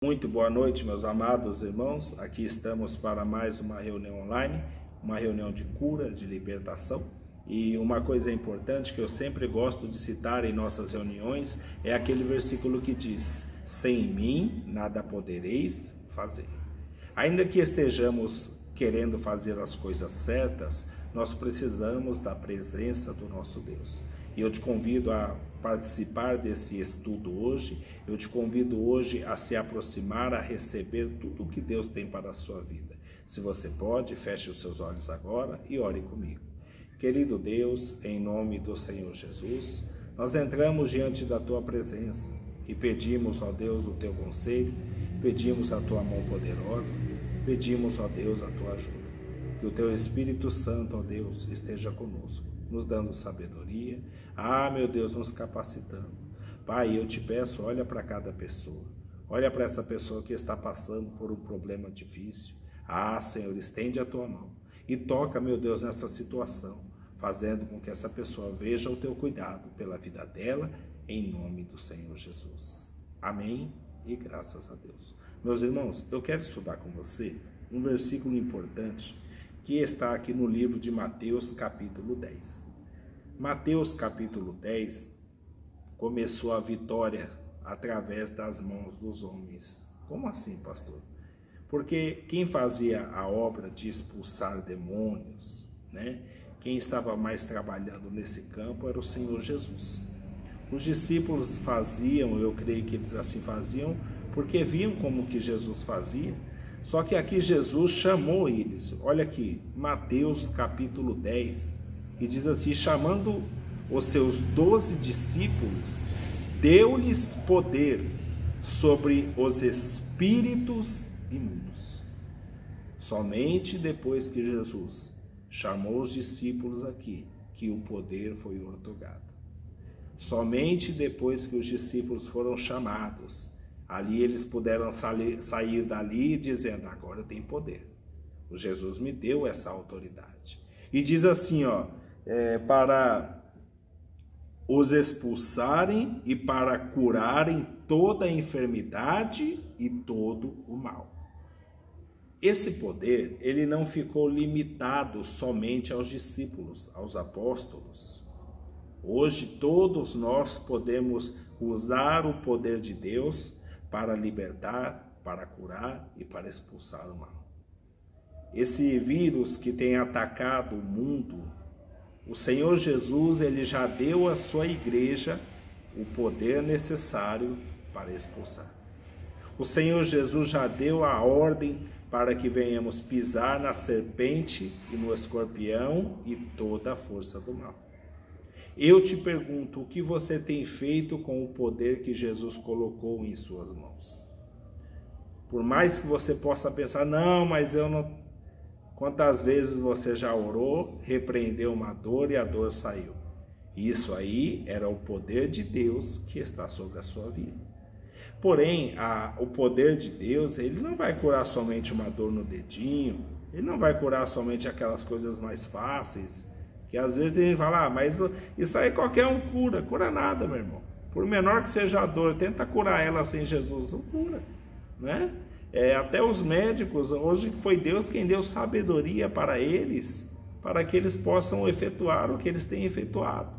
Muito boa noite, meus amados irmãos. Aqui estamos para mais uma reunião online, uma reunião de cura, de libertação. E uma coisa importante que eu sempre gosto de citar em nossas reuniões é aquele versículo que diz: sem mim nada podereis fazer. Ainda que estejamos querendo fazer as coisas certas, nós precisamos da presença do nosso Deus. E eu te convido a participar desse estudo hoje, eu te convido hoje a se aproximar, a receber tudo o que Deus tem para a sua vida. Se você pode, feche os seus olhos agora e ore comigo. Querido Deus, em nome do Senhor Jesus, nós entramos diante da Tua presença e pedimos, ó Deus, o Teu conselho, pedimos a Tua mão poderosa, pedimos, ó Deus, a Tua ajuda. Que o Teu Espírito Santo, ó Deus, esteja conosco, nos dando sabedoria, meu Deus, nos capacitando. Pai, eu te peço, olha para cada pessoa, olha para essa pessoa que está passando por um problema difícil. Senhor, estende a Tua mão e toca, meu Deus, nessa situação, fazendo com que essa pessoa veja o Teu cuidado pela vida dela, em nome do Senhor Jesus. Amém e graças a Deus. Meus irmãos, eu quero estudar com você um versículo importante que está aqui no livro de Mateus, capítulo 10. Mateus, capítulo 10, começou a vitória através das mãos dos homens. Como assim, pastor? Porque quem fazia a obra de expulsar demônios, né? Quem estava mais trabalhando nesse campo era o Senhor Jesus. Os discípulos faziam, eu creio que eles assim faziam, porque viam como que Jesus fazia. Só que aqui Jesus chamou eles, olha aqui, Mateus capítulo 10, e diz assim: chamando os seus 12 discípulos, deu-lhes poder sobre os espíritos imundos. Somente depois que Jesus chamou os discípulos aqui, que o poder foi outorgado. Somente depois que os discípulos foram chamados, ali eles puderam sair dali dizendo: agora eu tenho poder. O Jesus me deu essa autoridade. E diz assim, para os expulsarem e para curarem toda a enfermidade e todo o mal. Esse poder, ele não ficou limitado somente aos discípulos, aos apóstolos. Hoje todos nós podemos usar o poder de Deus para libertar, para curar e para expulsar o mal. Esse vírus que tem atacado o mundo, o Senhor Jesus, ele já deu à sua igreja o poder necessário para expulsar. O Senhor Jesus já deu a ordem para que venhamos pisar na serpente e no escorpião e toda a força do mal. Eu te pergunto, o que você tem feito com o poder que Jesus colocou em suas mãos? Por mais que você possa pensar, não, mas eu não... Quantas vezes você já orou, repreendeu uma dor e a dor saiu? Isso aí era o poder de Deus que está sobre a sua vida. Porém, o poder de Deus, ele não vai curar somente uma dor no dedinho, ele não vai curar somente aquelas coisas mais fáceis, que às vezes a gente fala, mas isso aí qualquer um cura nada, meu irmão. Por menor que seja a dor, tenta curar ela sem Jesus, não cura, né? Até os médicos, hoje foi Deus quem deu sabedoria para eles, para que eles possam efetuar o que eles têm efetuado.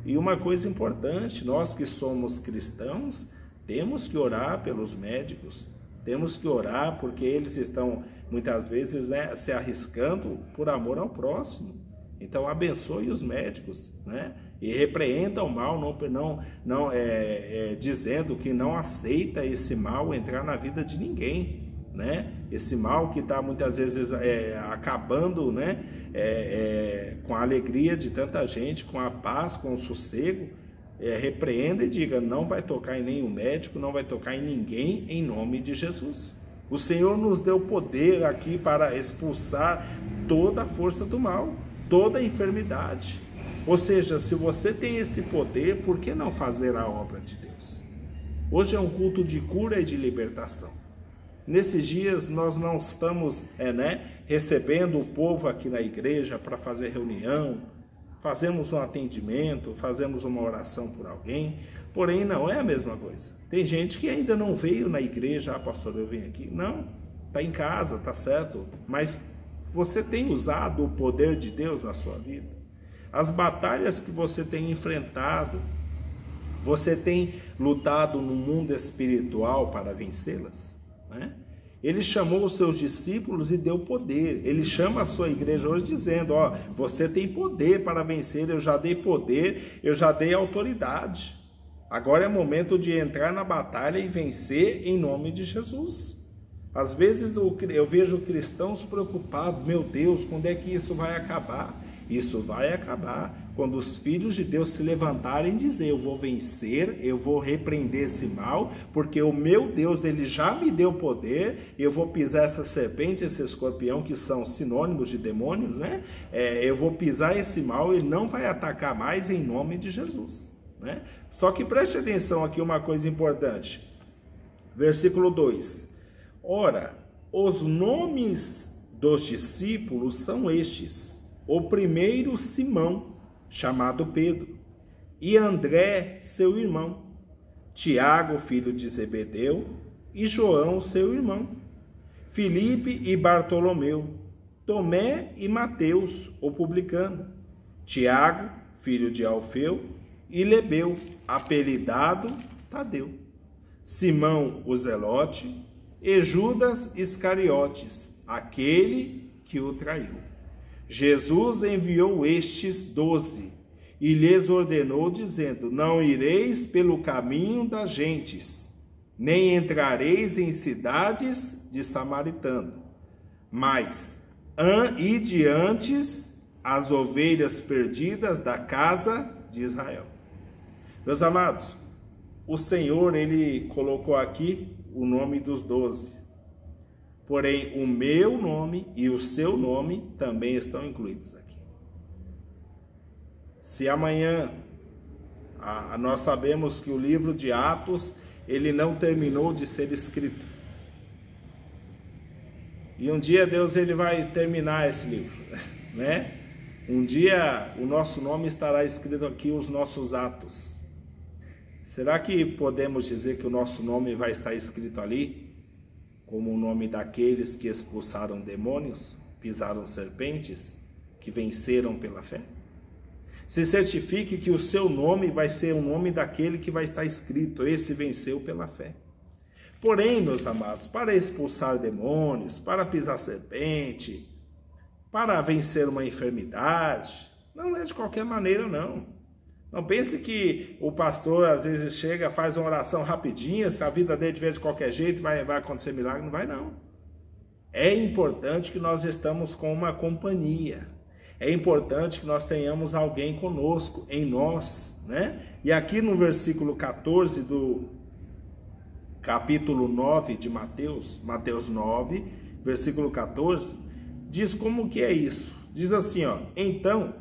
E uma coisa importante, nós que somos cristãos, temos que orar pelos médicos, temos que orar porque eles estão muitas vezes, né, se arriscando por amor ao próximo. Então abençoe os médicos, né? E repreenda o mal, dizendo que não aceita esse mal entrar na vida de ninguém, né? Esse mal que está muitas vezes acabando, né? Com a alegria de tanta gente, com a paz, com o sossego, repreenda e diga: não vai tocar em nenhum médico, não vai tocar em ninguém, em nome de Jesus. O Senhor nos deu poder aqui para expulsar toda a força do mal, toda a enfermidade. Ou seja, se você tem esse poder, por que não fazer a obra de Deus? Hoje é um culto de cura e de libertação. Nesses dias nós não estamos recebendo o povo aqui na igreja para fazer reunião, fazemos um atendimento, fazemos uma oração por alguém, porém não é a mesma coisa. Tem gente que ainda não veio na igreja, pastor, eu vim aqui. Não, está em casa, tá certo, mas você tem usado o poder de Deus na sua vida? As batalhas que você tem enfrentado, você tem lutado no mundo espiritual para vencê-las, né? Ele chamou os seus discípulos e deu poder. Ele chama a sua igreja hoje dizendo, ó, você tem poder para vencer, eu já dei poder, eu já dei autoridade. Agora é momento de entrar na batalha e vencer em nome de Jesus. Às vezes eu vejo cristãos preocupados, meu Deus, quando é que isso vai acabar? Isso vai acabar quando os filhos de Deus se levantarem e dizer, eu vou vencer, eu vou repreender esse mal, porque o meu Deus, ele já me deu poder, eu vou pisar essa serpente, esse escorpião, que são sinônimos de demônios, né? Eu vou pisar esse mal, ele não vai atacar mais em nome de Jesus, né? Só que preste atenção aqui uma coisa importante. Versículo 2. Ora, os nomes dos discípulos são estes. O primeiro, Simão, chamado Pedro, e André, seu irmão, Tiago, filho de Zebedeu, e João, seu irmão, Filipe e Bartolomeu, Tomé e Mateus, o publicano, Tiago, filho de Alfeu, e Lebeu, apelidado Tadeu, Simão, o Zelote, e Judas Iscariotes, aquele que o traiu. Jesus enviou estes 12 e lhes ordenou, dizendo, não ireis pelo caminho das gentes, nem entrareis em cidades de samaritano, mas ide antes as ovelhas perdidas da casa de Israel. Meus amados, o Senhor, ele colocou aqui o nome dos 12. Porém, o meu nome e o seu nome também estão incluídos aqui. Se amanhã, nós sabemos que o livro de Atos, ele não terminou de ser escrito. E um dia Deus ele vai terminar esse livro, né? Um dia o nosso nome estará escrito aqui, os nossos atos. Será que podemos dizer que o nosso nome vai estar escrito ali? Como o nome daqueles que expulsaram demônios, pisaram serpentes, que venceram pela fé? Se certifique que o seu nome vai ser o nome daquele que vai estar escrito, esse venceu pela fé. Porém, meus amados, para expulsar demônios, para pisar serpente, para vencer uma enfermidade, não é de qualquer maneira, não. Não pense que o pastor às vezes chega, faz uma oração rapidinha, se a vida dele tiver de qualquer jeito, vai acontecer milagre. Não vai, não. É importante que nós estamos com uma companhia. É importante que nós tenhamos alguém conosco, em nós, né? E aqui no versículo 14 do capítulo 9 de Mateus, Mateus 9, versículo 14, diz como que é isso. Diz assim, ó, então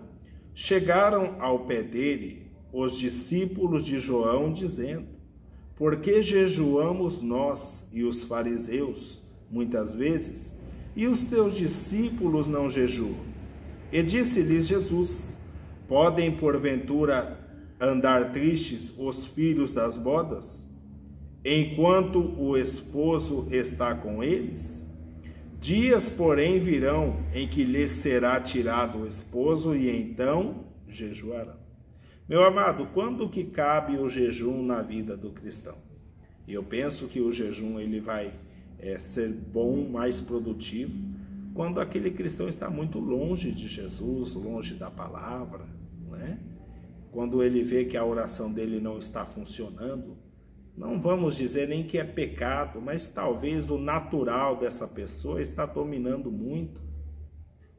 chegaram ao pé dele os discípulos de João, dizendo, por que jejuamos nós e os fariseus, muitas vezes, e os teus discípulos não jejuam? E disse-lhes Jesus, podem porventura andar tristes os filhos das bodas, enquanto o esposo está com eles? Dias, porém, virão em que lhes será tirado o esposo, e então jejuarão. Meu amado, quando que cabe o jejum na vida do cristão? E eu penso que o jejum ele vai ser bom, mais produtivo, quando aquele cristão está muito longe de Jesus, longe da palavra, né? Quando ele vê que a oração dele não está funcionando. Não vamos dizer nem que é pecado, mas talvez o natural dessa pessoa está dominando muito.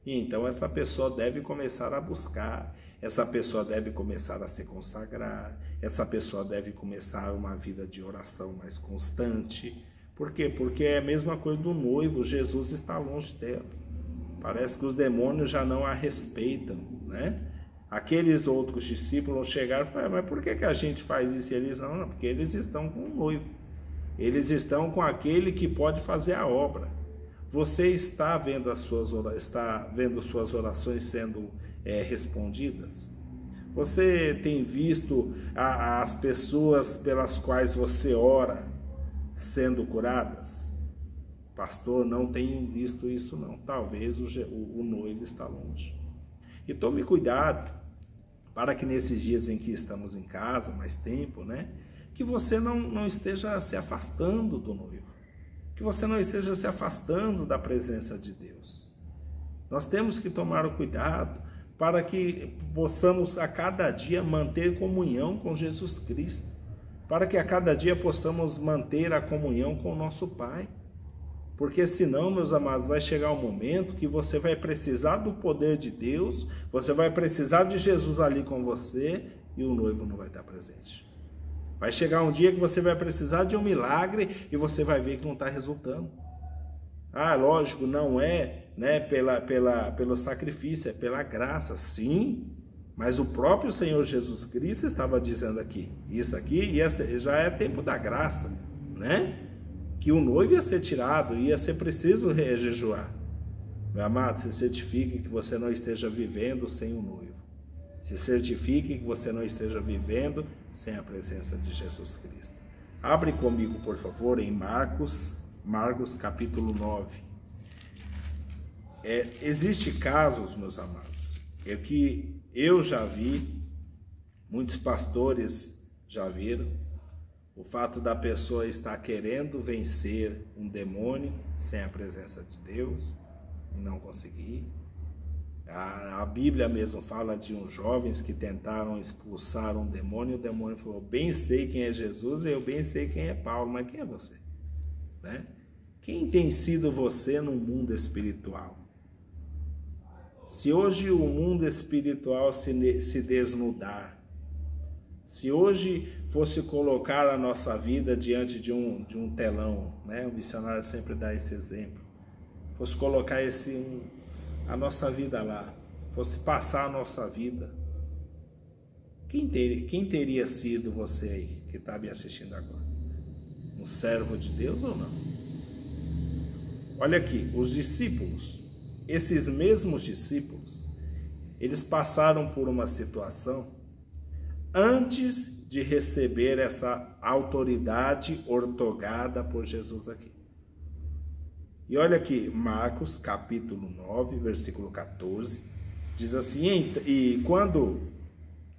E então essa pessoa deve começar a buscar, essa pessoa deve começar a se consagrar, essa pessoa deve começar uma vida de oração mais constante. Por quê? Porque é a mesma coisa do noivo, Jesus está longe dela. Parece que os demônios já não a respeitam, né? Aqueles outros discípulos chegaram e falaram, mas por que a gente faz isso? E eles não, porque eles estão com o noivo. Eles estão com aquele que pode fazer a obra. Você está vendo suas orações sendo respondidas? Você tem visto as pessoas pelas quais você ora sendo curadas? Pastor, não tenho visto isso não. Talvez o noivo está longe. E tome cuidado para que nesses dias em que estamos em casa, mais tempo, né? Que você não esteja se afastando do noivo. Que você não esteja se afastando da presença de Deus. Nós temos que tomar o cuidado para que possamos a cada dia manter comunhão com Jesus Cristo. Para que a cada dia possamos manter a comunhão com o nosso Pai. Porque senão, meus amados, vai chegar um momento que você vai precisar do poder de Deus, você vai precisar de Jesus ali com você e o noivo não vai estar presente. Vai chegar um dia que você vai precisar de um milagre e você vai ver que não está resultando. Ah, lógico, não é, né, pelo sacrifício, é pela graça, sim, mas o próprio Senhor Jesus Cristo estava dizendo aqui, isso aqui já é tempo da graça, né? Que o noivo ia ser tirado, ia ser preciso jejuar. Meu amado, se certifique que você não esteja vivendo sem o noivo. Se certifique que você não esteja vivendo sem a presença de Jesus Cristo. Abre comigo, por favor, em Marcos capítulo 9. Existem casos, meus amados, que eu já vi, muitos pastores já viram, o fato da pessoa estar querendo vencer um demônio sem a presença de Deus e não conseguir. A Bíblia mesmo fala de uns jovens que tentaram expulsar um demônio, e o demônio falou, bem sei quem é Jesus e eu bem sei quem é Paulo, mas quem é você? Né? Quem tem sido você no mundo espiritual? Se hoje o mundo espiritual se desnudar, se hoje fosse colocar a nossa vida diante de um telão, né? O missionário sempre dá esse exemplo, fosse colocar a nossa vida lá, fosse passar a nossa vida, quem teria sido você aí que está me assistindo agora? Um servo de Deus ou não? Olha aqui, os discípulos, esses mesmos discípulos, eles passaram por uma situação antes de receber essa autoridade ortogada por Jesus aqui. E olha aqui, Marcos capítulo 9, versículo 14, diz assim, e quando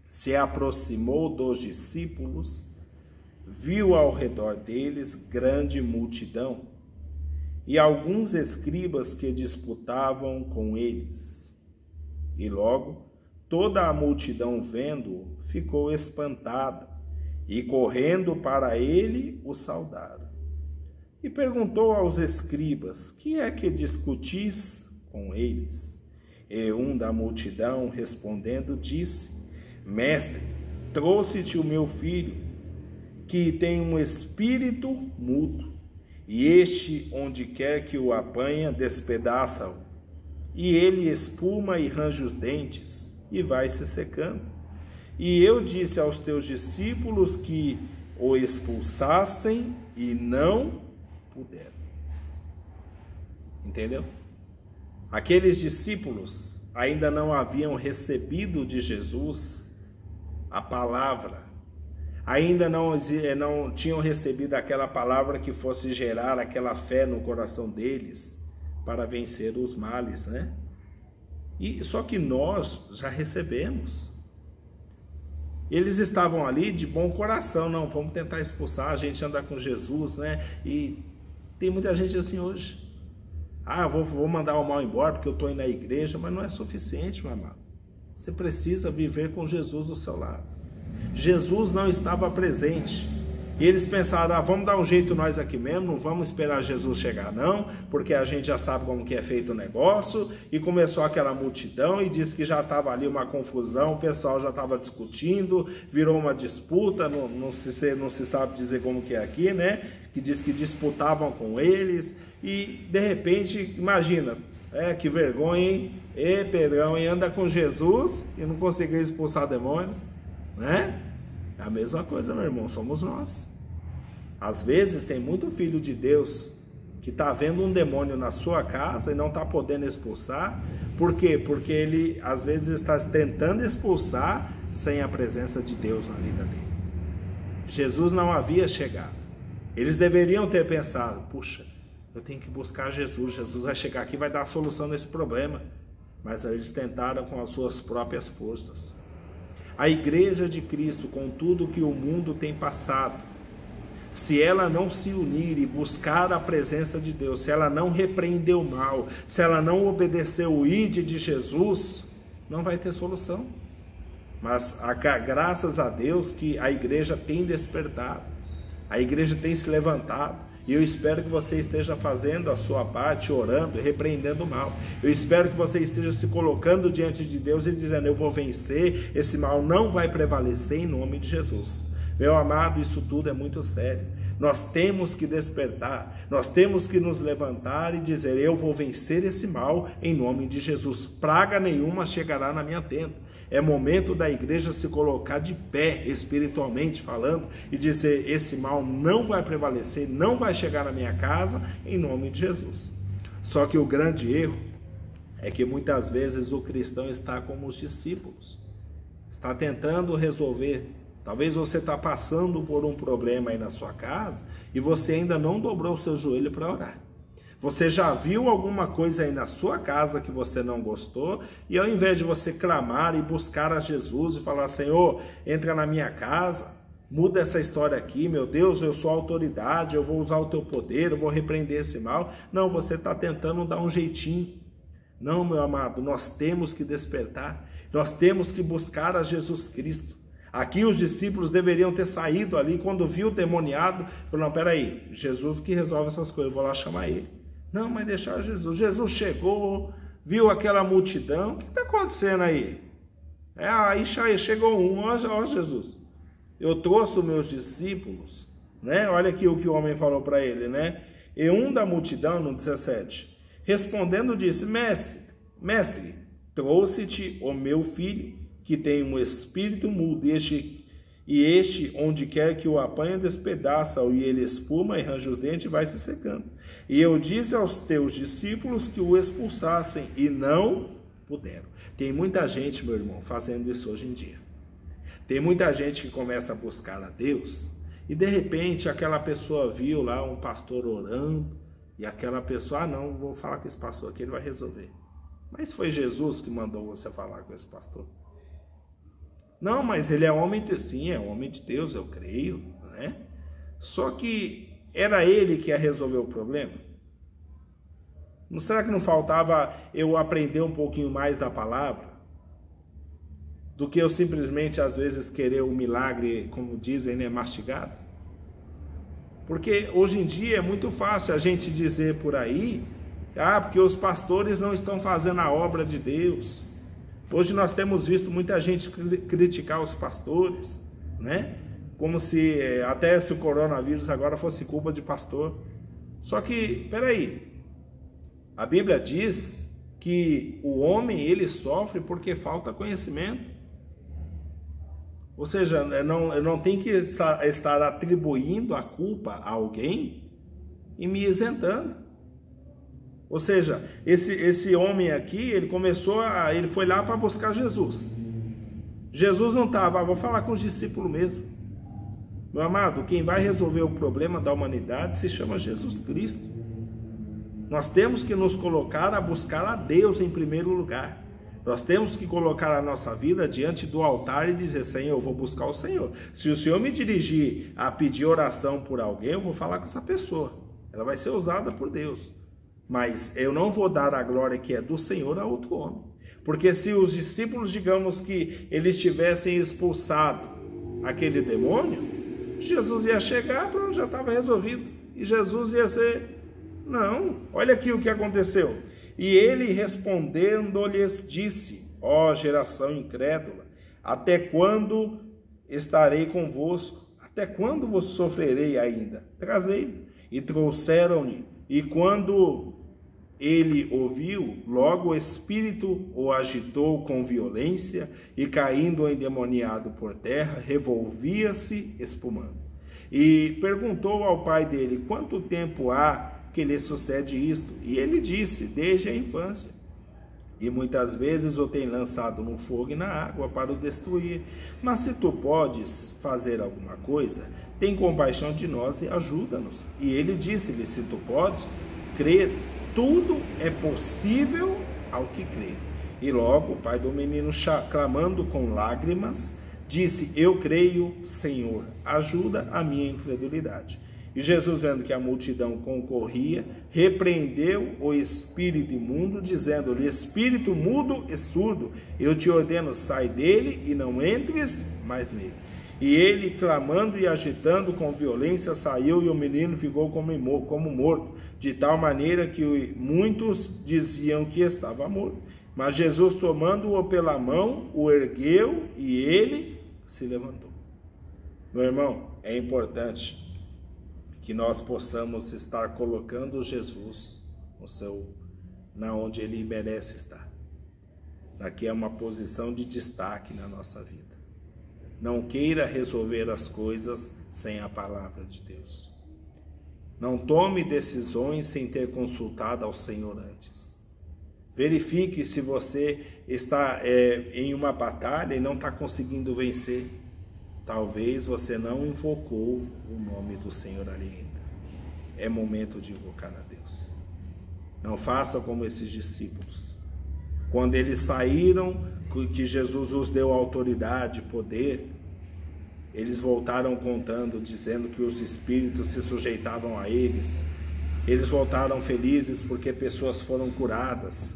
se aproximou dos discípulos, viu ao redor deles grande multidão e alguns escribas que disputavam com eles. E logo, toda a multidão vendo-o, ficou espantada, e correndo para ele, o saudaram. E perguntou aos escribas, que é que discutis com eles? E um da multidão, respondendo, disse, Mestre, trouxe-te o meu filho, que tem um espírito mudo, e este, onde quer que o apanha, despedaça-o, e ele espuma e range os dentes, e vai se secando. E eu disse aos teus discípulos que o expulsassem e não puderam. Entendeu? Aqueles discípulos ainda não haviam recebido de Jesus a palavra, ainda não tinham recebido aquela palavra que fosse gerar aquela fé no coração deles para vencer os males, né? Só que nós já recebemos. Eles estavam ali de bom coração, não, vamos tentar expulsar, a gente anda com Jesus, né? E tem muita gente assim hoje. Ah, vou mandar o mal embora porque eu estou indo na igreja, mas não é suficiente, meu amado. Você precisa viver com Jesus do seu lado. Jesus não estava presente. E eles pensaram, vamos dar um jeito nós aqui mesmo, não vamos esperar Jesus chegar não, porque a gente já sabe como que é feito o negócio. E começou aquela multidão e disse que já estava ali uma confusão, o pessoal já estava discutindo, virou uma disputa, não se sabe dizer como que é aqui, né? Que diz que disputavam com eles e de repente, imagina, que vergonha, hein? Pedrão, e anda com Jesus e não conseguiu expulsar demônio, né? É a mesma coisa, meu irmão, somos nós. Às vezes tem muito filho de Deus que está vendo um demônio na sua casa e não está podendo expulsar. Por quê? Porque ele às vezes está tentando expulsar sem a presença de Deus na vida dele. Jesus não havia chegado. Eles deveriam ter pensado, puxa, eu tenho que buscar Jesus, Jesus vai chegar aqui e vai dar a solução nesse problema. Mas eles tentaram com as suas próprias forças. A igreja de Cristo, com tudo que o mundo tem passado, se ela não se unir e buscar a presença de Deus, se ela não repreender o mal, se ela não obedecer o ide de Jesus, não vai ter solução. Mas graças a Deus que a igreja tem despertado, a igreja tem se levantado, e eu espero que você esteja fazendo a sua parte, orando e repreendendo o mal. Eu espero que você esteja se colocando diante de Deus e dizendo, eu vou vencer, esse mal não vai prevalecer em nome de Jesus. Meu amado, isso tudo é muito sério. Nós temos que despertar, nós temos que nos levantar e dizer, eu vou vencer esse mal em nome de Jesus. Praga nenhuma chegará na minha tenda. É momento da igreja se colocar de pé, espiritualmente falando, e dizer, esse mal não vai prevalecer, não vai chegar na minha casa, em nome de Jesus. Só que o grande erro é que muitas vezes o cristão está como os discípulos, está tentando resolver. Talvez você está passando por um problema aí na sua casa, e você ainda não dobrou o seu joelho para orar. Você já viu alguma coisa aí na sua casa que você não gostou, e ao invés de você clamar e buscar a Jesus e falar, Senhor, entra na minha casa, muda essa história aqui, meu Deus, eu sou autoridade, eu vou usar o teu poder, eu vou repreender esse mal. Não, você está tentando dar um jeitinho. Não, meu amado, nós temos que despertar, nós temos que buscar a Jesus Cristo. Aqui os discípulos deveriam ter saído ali, quando viu o demoniado, falaram, não, peraí, Jesus que resolve essas coisas, eu vou lá chamar ele. Não, mas deixar Jesus. Jesus chegou, viu aquela multidão. O que está acontecendo aí? Aí chegou um, ó Jesus. Eu trouxe os meus discípulos, né? Olha aqui o que o homem falou para ele, né? E um da multidão, no 17, respondendo disse, mestre, trouxe-te o meu filho, que tem um espírito mudo, e este, onde quer que o apanha, despedaça-o, e ele espuma e range os dentes e vai se secando. E eu disse aos teus discípulos que o expulsassem, e não puderam. Tem muita gente, meu irmão, fazendo isso hoje em dia. Tem muita gente que começa a buscar a Deus, e de repente aquela pessoa viu lá um pastor orando, e aquela pessoa, não, vou falar com esse pastor aqui, ele vai resolver. Mas foi Jesus que mandou você falar com esse pastor? Não, mas ele é homem de... Sim, é homem de Deus, eu creio, né? Só que era ele que ia resolver o problema? Não será que não faltava eu aprender um pouquinho mais da palavra? Do que eu simplesmente, às vezes, querer o milagre, como dizem, né, mastigado? Porque hoje em dia é muito fácil a gente dizer por aí, porque os pastores não estão fazendo a obra de Deus. Hoje nós temos visto muita gente criticar os pastores, né? Como se até se o coronavírus agora fosse culpa de pastor. Só que, peraí, a Bíblia diz que o homem, ele sofre porque falta conhecimento. Ou seja, eu não tenho que estar atribuindo a culpa a alguém e me isentando. Ou seja, esse homem aqui, ele foi lá para buscar Jesus. Jesus não estava, vou falar com os discípulos mesmo. Meu amado, quem vai resolver o problema da humanidade se chama Jesus Cristo. Nós temos que nos colocar a buscar a Deus em primeiro lugar. Nós temos que colocar a nossa vida diante do altar e dizer, Senhor, eu vou buscar o Senhor. Se o Senhor me dirigir a pedir oração por alguém, eu vou falar com essa pessoa. Ela vai ser usada por Deus. Mas eu não vou dar a glória que é do Senhor a outro homem. Porque se os discípulos, digamos que eles tivessem expulsado aquele demônio, Jesus ia chegar, pronto, já estava resolvido. E Jesus ia ser... Não, olha aqui o que aconteceu. E ele respondendo-lhes disse, ó geração incrédula, até quando estarei convosco? Até quando vos sofrerei ainda? Trazei-o. E trouxeram-lhe. E quando ele ouviu, logo o espírito o agitou com violência, e caindo endemoniado por terra, revolvia-se espumando. E perguntou ao pai dele, quanto tempo há que lhe sucede isto? E ele disse, desde a infância. e muitas vezes o tem lançado no fogo e na água para o destruir. Mas se tu podes fazer alguma coisa, tem compaixão de nós e ajuda-nos. E ele disse-lhe: se tu podes crer, tudo é possível ao que crê. E logo o pai do menino, clamando com lágrimas, disse: eu creio, Senhor, ajuda a minha incredulidade. E Jesus, vendo que a multidão concorria, repreendeu o espírito imundo, dizendo-lhe: espírito mudo e surdo, eu te ordeno, sai dele e não entres mais nele. E ele, clamando e agitando com violência, saiu, e o menino ficou como morto, de tal maneira que muitos diziam que estava morto. Mas Jesus, tomando-o pela mão, o ergueu e ele se levantou. Meu irmão, é importante que nós possamos estar colocando Jesus na onde ele merece estar. Aqui é uma posição de destaque na nossa vida. Não queira resolver as coisas sem a palavra de Deus. Não tome decisões sem ter consultado ao Senhor antes. Verifique se você está em uma batalha e não está conseguindo vencer. Talvez você não invocou o nome do Senhor ali ainda. É momento de invocar a Deus. Não faça como esses discípulos. Quando eles saíram, que Jesus os deu autoridade, poder, eles voltaram contando, dizendo que os espíritos se sujeitavam a eles. Eles voltaram felizes porque pessoas foram curadas.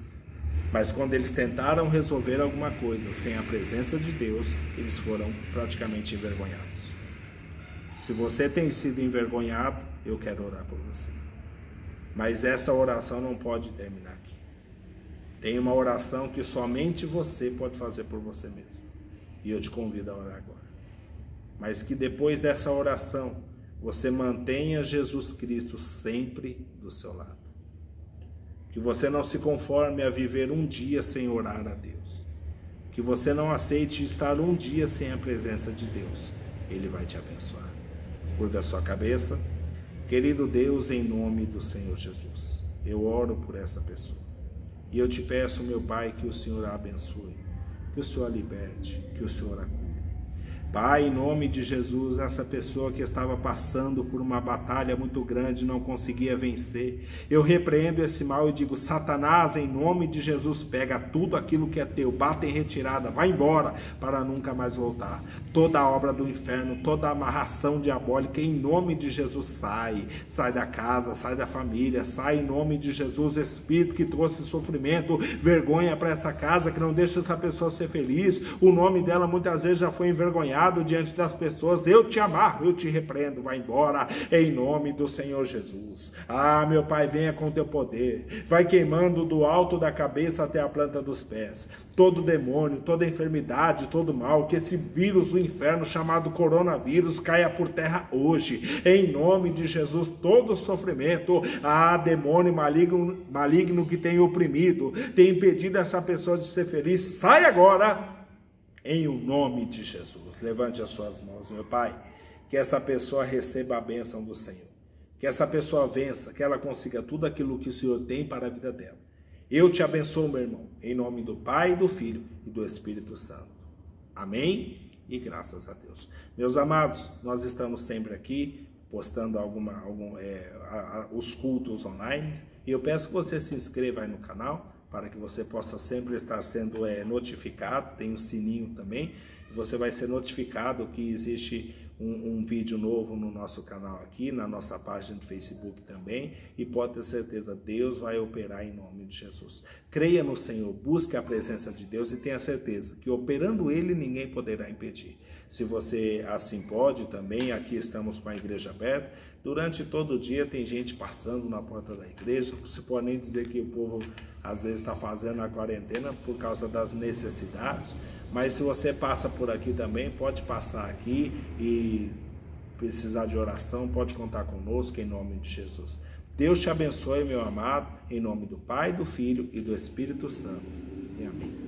Mas quando eles tentaram resolver alguma coisa sem a presença de Deus, eles foram praticamente envergonhados. Se você tem sido envergonhado, eu quero orar por você. Mas essa oração não pode terminar aqui. Tem uma oração que somente você pode fazer por você mesmo. E eu te convido a orar agora. Mas que depois dessa oração, você mantenha Jesus Cristo sempre do seu lado. Que você não se conforme a viver um dia sem orar a Deus. Que você não aceite estar um dia sem a presença de Deus. Ele vai te abençoar. Curva a sua cabeça. Querido Deus, em nome do Senhor Jesus, eu oro por essa pessoa. E eu te peço, meu Pai, que o Senhor a abençoe, que o Senhor a liberte, que o Senhor a cure. Pai, em nome de Jesus, essa pessoa que estava passando por uma batalha muito grande, não conseguia vencer, eu repreendo esse mal e digo: Satanás, em nome de Jesus, pega tudo aquilo que é teu, bata em retirada, vai embora, para nunca mais voltar. Toda a obra do inferno, toda a amarração diabólica, em nome de Jesus, sai da casa, sai da família, sai em nome de Jesus, espírito que trouxe sofrimento, vergonha para essa casa, que não deixa essa pessoa ser feliz, o nome dela muitas vezes já foi envergonhado diante das pessoas. Eu te amarro, eu te repreendo, vai embora, em nome do Senhor Jesus. Ah, meu Pai, venha com teu poder, vai queimando do alto da cabeça até a planta dos pés, todo demônio, toda enfermidade, todo mal, que esse vírus do inferno chamado coronavírus caia por terra hoje, em nome de Jesus. Todo sofrimento, demônio maligno que tem oprimido, tem impedido essa pessoa de ser feliz, sai agora, em o nome de Jesus. Levante as suas mãos, meu Pai, que essa pessoa receba a bênção do Senhor, que essa pessoa vença, que ela consiga tudo aquilo que o Senhor tem para a vida dela. Eu te abençoo, meu irmão, em nome do Pai, do Filho e do Espírito Santo. Amém? E graças a Deus. Meus amados, nós estamos sempre aqui postando os cultos online, e eu peço que você se inscreva aí no canal, para que você possa sempre estar sendo notificado. Tem um sininho também, você vai ser notificado que existe um vídeo novo no nosso canal aqui, na nossa página do Facebook também, e pode ter certeza, Deus vai operar em nome de Jesus. Creia no Senhor, busque a presença de Deus e tenha certeza que operando Ele, ninguém poderá impedir. Se você assim pode também, aqui estamos com a igreja aberta, durante todo o dia tem gente passando na porta da igreja, não se pode nem dizer que o povo às vezes está fazendo a quarentena por causa das necessidades, mas se você passa por aqui também, pode passar aqui e precisar de oração, pode contar conosco em nome de Jesus. Deus te abençoe, meu amado, em nome do Pai, do Filho e do Espírito Santo. E amém.